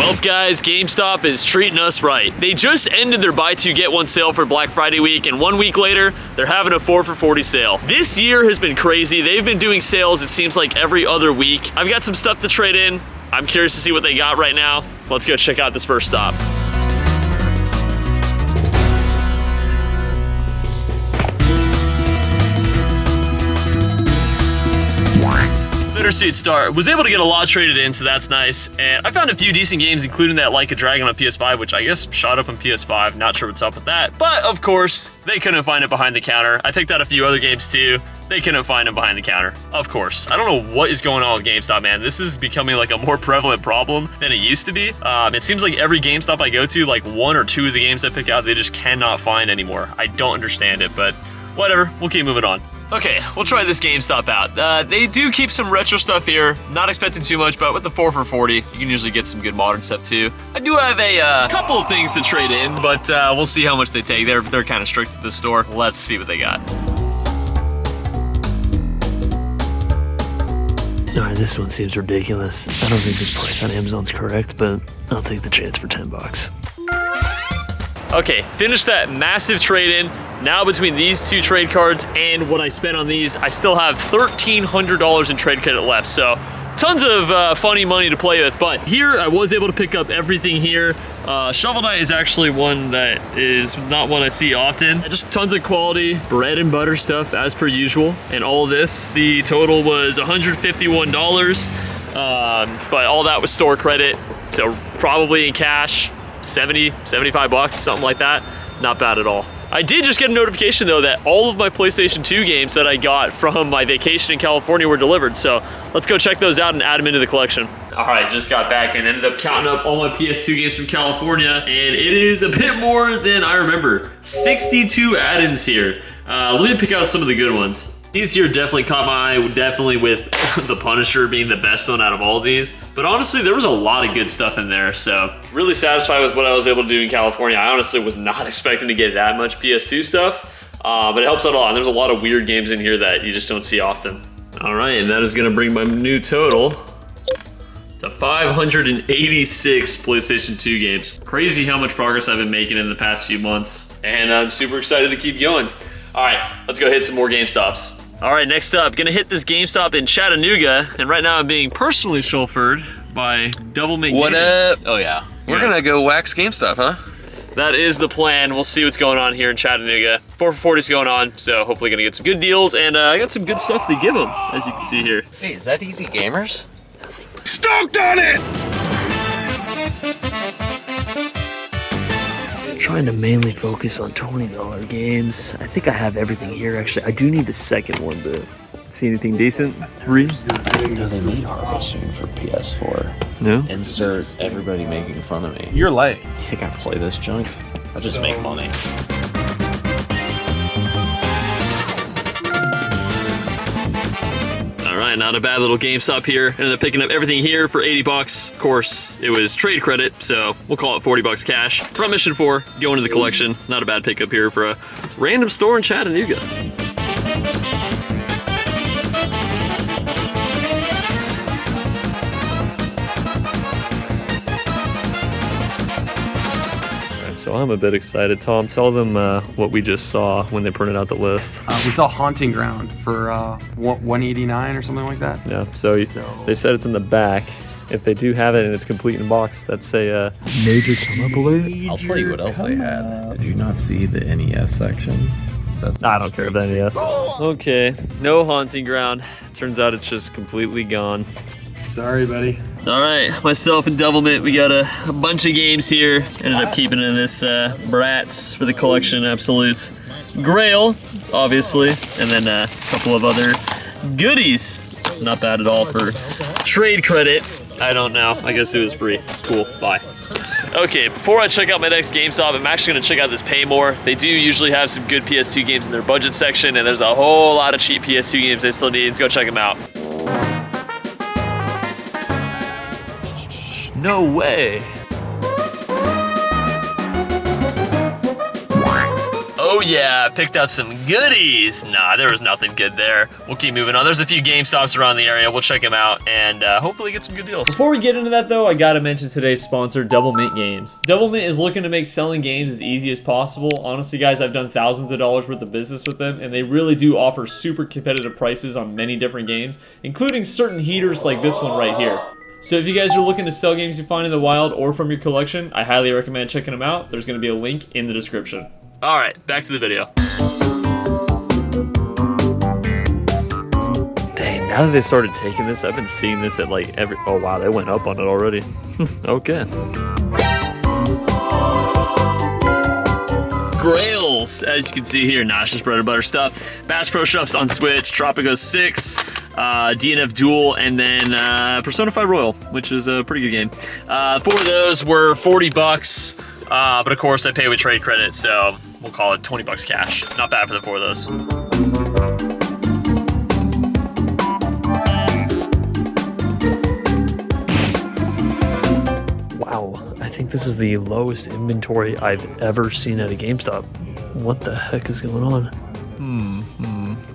Well, guys, GameStop is treating us right. They just ended their buy two get one sale for Black Friday week, and 1 week later, they're having a 4 for $40 sale. This year has been crazy. They've been doing sales, it seems like, every other week. I've got some stuff to trade in. I'm curious to see what they got right now. Let's go check out this first stop. Bittersweet start. Was able to get a lot traded in, so that's nice. And I found a few decent games, including that Like a Dragon on PS5, which I guess shot up on PS5. Not sure what's up with that. But of course, they couldn't find it behind the counter. I picked out a few other games too. They couldn't find them behind the counter. Of course. I don't know what is going on with GameStop, man. This is becoming like a more prevalent problem than it used to be. It seems like every GameStop I go to, like 1 or 2 of the games I pick out, they just cannot find anymore. I don't understand it, but whatever. We'll keep moving on. Okay, we'll try this GameStop out. They do keep some retro stuff here. Not expecting too much, but with the 4 for $40, you can usually get some good modern stuff too. I do have a couple of things to trade in, but we'll see how much they take. They're kind of strict at the store. Let's see what they got. All right, this one seems ridiculous. I don't think this price on Amazon's correct, but I'll take the chance for 10 bucks. Okay, finished that massive trade-in. Now between these 2 trade cards and what I spent on these, I still have $1,300 in trade credit left. So tons of funny money to play with. But here I was able to pick up everything here. Shovel Knight is actually one that is not one I see often. Just tons of quality bread and butter stuff as per usual. And all of this, the total was $151. But all that was store credit. So probably in cash, 70, 75 bucks, something like that. Not bad at all. I did just get a notification though that all of my PlayStation 2 games that I got from my vacation in California were delivered. So let's go check those out and add them into the collection. All right, just got back and ended up counting up all my PS2 games from California, and it is a bit more than I remember. 62 add-ins here. Let me pick out some of the good ones. These here definitely caught my eye, definitely with the Punisher being the best one out of all of these. But honestly, there was a lot of good stuff in there, so really satisfied with what I was able to do in California. I honestly was not expecting to get that much PS2 stuff, but it helps out a lot. And there's a lot of weird games in here that you just don't see often. All right, and that is gonna bring my new total to 586 PlayStation 2 games. Crazy how much progress I've been making in the past few months, and I'm super excited to keep going. All right, let's go hit some more GameStops. All right, next up, gonna hit this GameStop in Chattanooga, and right now I'm being personally chauffeured by Double Mint What Gaming. up? Oh yeah. We're gonna go wax GameStop, huh? That is the plan. We'll see what's going on here in Chattanooga. 4 for $40 is going on, so hopefully gonna get some good deals, and I got some good stuff to give them, as you can see here. Hey, is that Easy Gamers? Stoked on it! Trying to mainly focus on $20 games. I think I have everything here, actually. I do need the second one, but see anything decent? Reed? No, they made Harvesting for PS4. No? Insert everybody making fun of me. You're late. You think I play this junk? I just make money. All right, not a bad little GameStop here. Ended up picking up everything here for 80 bucks. Of course, it was trade credit, so we'll call it 40 bucks cash. From Mission 4, going to the collection. Not a bad pickup here for a random store in Chattanooga. So I'm a bit excited. Tom, tell them what we just saw when they printed out the list. We saw Haunting Ground for $189 or something like that. Yeah, so they said it's in the back. If they do have it and it's complete in box, that's a Major come-up alert? I'll tell you what else they had. Did you not see the NES section? I don't care about NES. Okay, no Haunting Ground. Turns out it's just completely gone. Sorry, buddy. All right, myself and Devilment, we got a bunch of games here. Ended up keeping in this Bratz for the collection absolutes. Grail, obviously, and then a couple of other goodies. Not bad at all for trade credit. I don't know, I guess it was free. Cool, bye. Okay, before I check out my next GameStop, I'm actually gonna check out this Paymore. They do usually have some good PS2 games in their budget section, and there's a whole lot of cheap PS2 games they still need. Go check them out. No way. Oh yeah, picked out some goodies. Nah, there was nothing good there. We'll keep moving on. There's a few GameStops around the area. We'll check them out and hopefully get some good deals. Before we get into that though, I gotta mention today's sponsor, Double Mint Games. Double Mint is looking to make selling games as easy as possible. Honestly guys, I've done thousands of dollars worth of business with them, and they really do offer super competitive prices on many different games, including certain heaters like this one right here. So if you guys are looking to sell games you find in the wild or from your collection, I highly recommend checking them out. There's gonna be a link in the description. All right, back to the video. Dang, now that they started taking this, I've been seeing this at like every, oh wow, they went up on it already. Okay. Grails, as you can see here, nah, it's just bread and butter stuff. Bass Pro Shops on Switch, Tropico 6, DNF Duel, and then Persona 5 Royal, which is a pretty good game. 4 of those were 40 bucks, but of course I pay with trade credit, so we'll call it 20 bucks cash. Not bad for the 4 of those. Wow, I think this is the lowest inventory I've ever seen at a GameStop. What the heck is going on?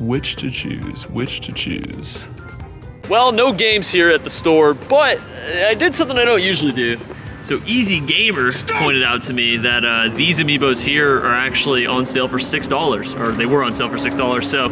Which to choose? Which to choose? Well, no games here at the store, but I did something I don't usually do. So Easy Gamer pointed out to me that these Amiibos here are actually on sale for $6, or they were on sale for $6. So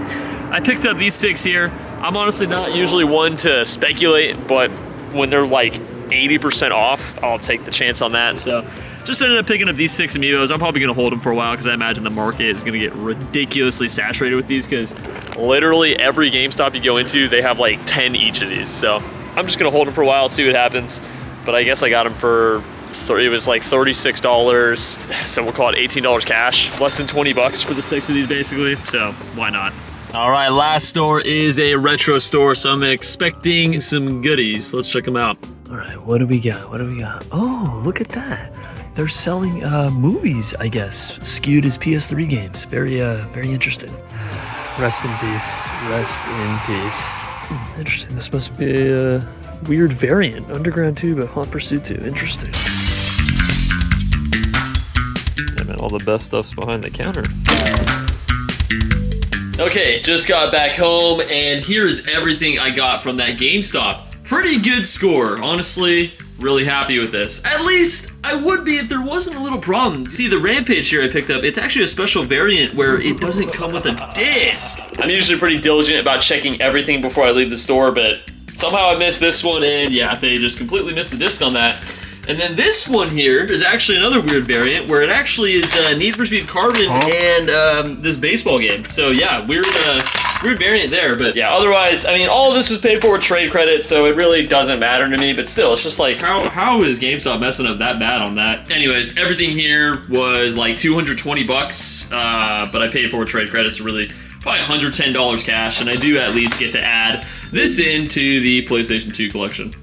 I picked up these 6 here. I'm honestly not usually one to speculate, but when they're like 80% off, I'll take the chance on that. So just ended up picking up these 6 Amiibos. I'm probably gonna hold them for a while because I imagine the market is gonna get ridiculously saturated with these, because literally every GameStop you go into, they have like 10 each of these. So I'm just gonna hold them for a while, see what happens. But I guess I got them for, it was like $36. So we'll call it $18 cash, less than 20 bucks for the 6 of these basically. So why not? All right, last store is a retro store, so I'm expecting some goodies. Let's check them out. All right, what do we got? What do we got? Oh, look at that. They're selling movies, I guess, skewed as PS3 games. Very interesting. Rest in peace. Rest in peace. Interesting. This must be a weird variant. Underground 2, but Hot Pursuit 2. Interesting. Yeah, man, all the best stuff's behind the counter. Okay, just got back home, and here's everything I got from that GameStop. Pretty good score, honestly. Really happy with this. At least I would be if there wasn't a little problem. See, the Rampage here I picked up, it's actually a special variant where it doesn't come with a disc. I'm usually pretty diligent about checking everything before I leave the store, but somehow I missed this one, and yeah, they just completely missed the disc on that. And then this one here is actually another weird variant where it actually is Need for Speed Carbon and this baseball game. So yeah, weird variant there. But yeah, otherwise, I mean, all of this was paid for with trade credit, so it really doesn't matter to me. But still, it's just like, how is GameStop messing up that bad on that? Anyways, everything here was like 220 bucks, but I paid for with trade credit, so really probably $110 cash, and I do at least get to add this into the PlayStation 2 collection.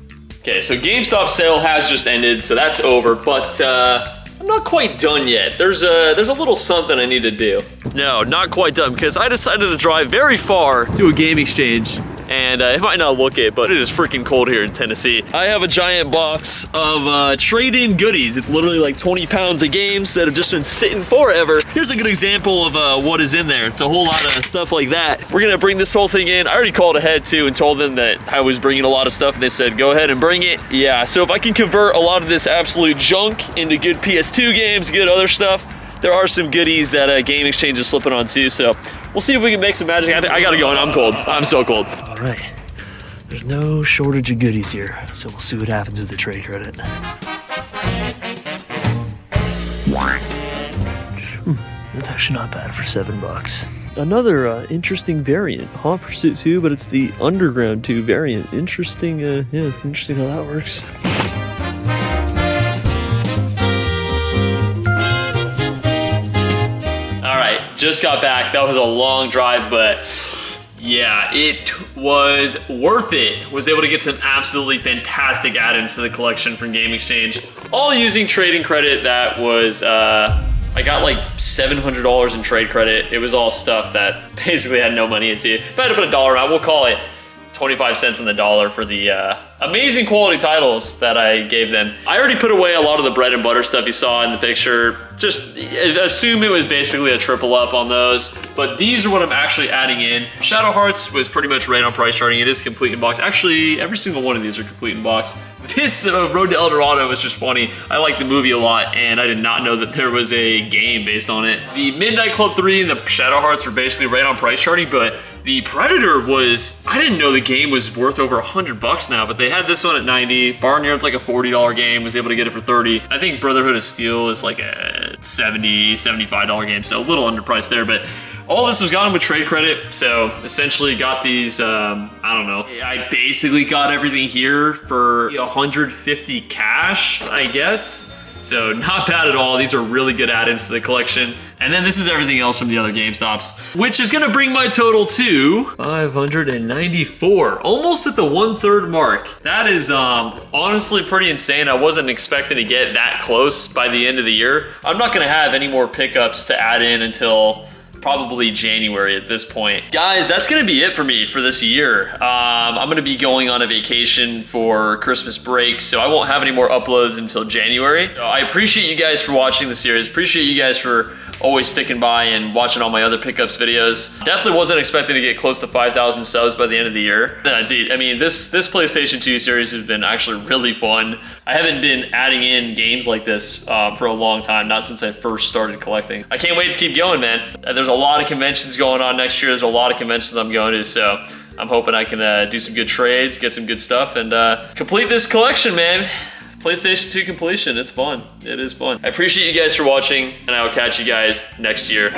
Okay, so GameStop sale has just ended, so that's over, but I'm not quite done yet. There's a little something I need to do. No, not quite done, because I decided to drive very far to a game exchange, and it might not look it, but it is freaking cold here in Tennessee. I have a giant box of trade-in goodies. It's literally like 20 pounds of games that have just been sitting forever. Here's a good example of what is in there. It's a whole lot of stuff like that. We're gonna bring this whole thing in. I already called ahead too and told them that I was bringing a lot of stuff, and they said, go ahead and bring it. Yeah, so if I can convert a lot of this absolute junk into good PS2 games, good other stuff, there are some goodies that Game Exchange is slipping on too, so we'll see if we can make some magic. I gotta go, and I'm cold. I'm so cold. All right. There's no shortage of goodies here, so we'll see what happens with the trade credit. That's actually not bad for $7. Another interesting variant, Hot Pursuit 2, but it's the Underground 2 variant. Interesting, yeah, interesting how that works. Just got back. That was a long drive, but yeah, it was worth it. Was able to get some absolutely fantastic add-ins to the collection from Game Exchange, all using trading credit that was, I got like $700 in trade credit. It was all stuff that basically had no money into it. If I had to put a dollar amount, we'll call it 25 cents on the dollar for the amazing quality titles that I gave them. I already put away a lot of the bread and butter stuff you saw in the picture. Just assume it was basically a triple up on those. But these are what I'm actually adding in. Shadow Hearts was pretty much right on price charting. It is complete in box. Actually, every single one of these are complete in box. This Road to El Dorado was just funny. I like the movie a lot, and I did not know that there was a game based on it. The Midnight Club 3 and the Shadow Hearts were basically right on price charting, but the Predator was, I didn't know the game was worth over $100 now, but they had this one at 90. Barnyard's like a $40 game, was able to get it for 30. I think Brotherhood of Steel is like a $70, $75 game, so a little underpriced there, but all this was gotten with trade credit, so essentially got these, I don't know. I basically got everything here for 150 cash, I guess. So not bad at all. These are really good add-ins to the collection. And then this is everything else from the other GameStops, which is gonna bring my total to 594, almost at the 1/3 mark. That is honestly pretty insane. I wasn't expecting to get that close by the end of the year. I'm not gonna have any more pickups to add in until probably January at this point. Guys, that's gonna be it for me for this year. I'm gonna be going on a vacation for Christmas break, so I won't have any more uploads until January. So I appreciate you guys for watching the series. Appreciate you guys for always sticking by and watching all my other pickups videos. Definitely wasn't expecting to get close to 5,000 subs by the end of the year. Dude, I mean, this PlayStation 2 series has been actually really fun. I haven't been adding in games like this for a long time, not since I first started collecting. I can't wait to keep going, man. There's a lot of conventions going on next year. There's a lot of conventions I'm going to, so I'm hoping I can do some good trades, get some good stuff, and complete this collection, man. PlayStation 2 completion, it's fun. It is fun. I appreciate you guys for watching, and I will catch you guys next year.